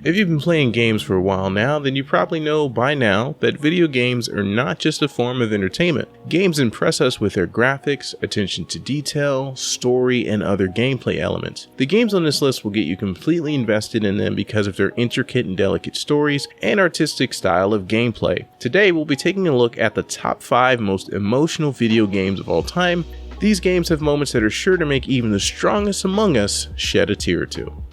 If you've been playing games for a while now, then you probably know by now that video games are not just a form of entertainment. Games impress us with their graphics, attention to detail, story, and other gameplay elements. The games on this list will get you completely invested in them because of their intricate and delicate stories and artistic style of gameplay. Today, we'll be taking a look at the top 5 most emotional video games of all time. These games have moments that are sure to make even the strongest among us shed a tear or two.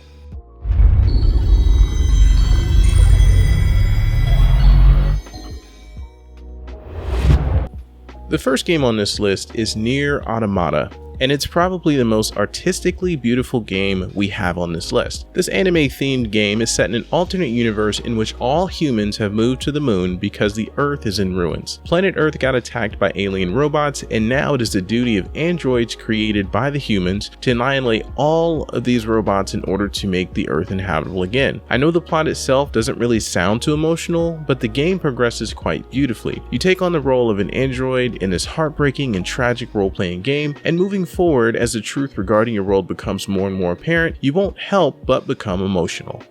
The first game on this list is NieR Automata, and it's probably the most artistically beautiful game we have on this list. This anime-themed game is set in an alternate universe in which all humans have moved to the moon because the Earth is in ruins. Planet Earth got attacked by alien robots, and now it is the duty of androids created by the humans to annihilate all of these robots in order to make the Earth inhabitable again. I know the plot itself doesn't really sound too emotional, but the game progresses quite beautifully. You take on the role of an android in this heartbreaking and tragic role-playing game, and moving forward, as the truth regarding your world becomes more and more apparent, you won't help but become emotional.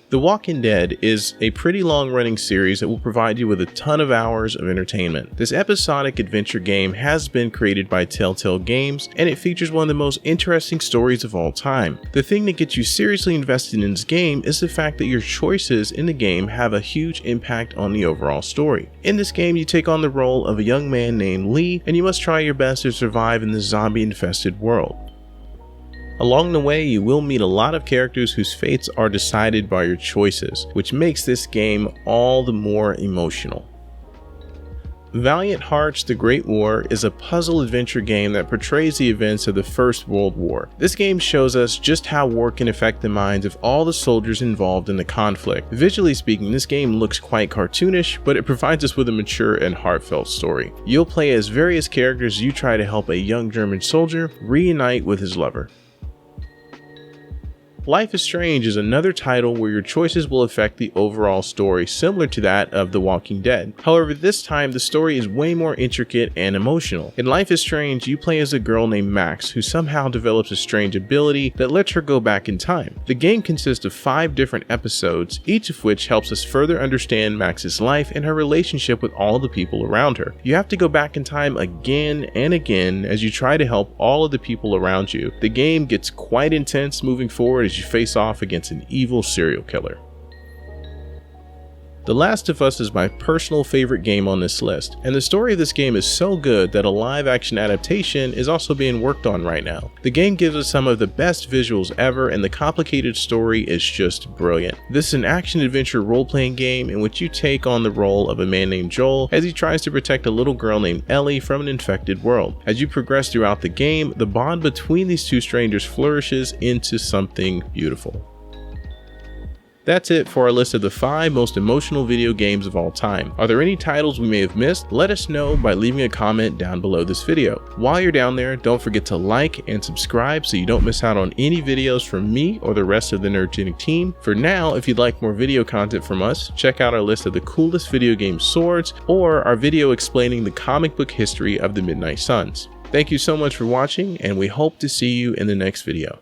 The Walking Dead is a pretty long-running series that will provide you with a ton of hours of entertainment. This episodic adventure game has been created by Telltale Games, and it features one of the most interesting stories of all time. The thing that gets you seriously invested in this game is the fact that your choices in the game have a huge impact on the overall story. In this game, you take on the role of a young man named Lee, and you must try your best to survive in this zombie-infested world. Along the way, you will meet a lot of characters whose fates are decided by your choices, which makes this game all the more emotional. Valiant Hearts: The Great War is a puzzle adventure game that portrays the events of the First World War. This game shows us just how war can affect the minds of all the soldiers involved in the conflict. Visually speaking, this game looks quite cartoonish, but it provides us with a mature and heartfelt story. You'll play as various characters as you try to help a young German soldier reunite with his lover. Life is Strange is another title where your choices will affect the overall story, similar to that of The Walking Dead. However, this time the story is way more intricate and emotional. In Life is Strange, you play as a girl named Max who somehow develops a strange ability that lets her go back in time. The game consists of 5 different episodes, each of which helps us further understand Max's life and her relationship with all the people around her. You have to go back in time again and again as you try to help all of the people around you. The game gets quite intense moving forward as you face off against an evil serial killer. The Last of Us is my personal favorite game on this list, and the story of this game is so good that a live-action adaptation is also being worked on right now. The game gives us some of the best visuals ever, and the complicated story is just brilliant. This is an action-adventure role-playing game in which you take on the role of a man named Joel as he tries to protect a little girl named Ellie from an infected world. As you progress throughout the game, the bond between these two strangers flourishes into something beautiful. That's it for our list of the 5 most emotional video games of all time. Are there any titles we may have missed? Let us know by leaving a comment down below this video. While you're down there, don't forget to like and subscribe so you don't miss out on any videos from me or the rest of the Nerdgenic team. For now, if you'd like more video content from us, check out our list of the coolest video game swords or our video explaining the comic book history of the Midnight Suns. Thank you so much for watching, and we hope to see you in the next video.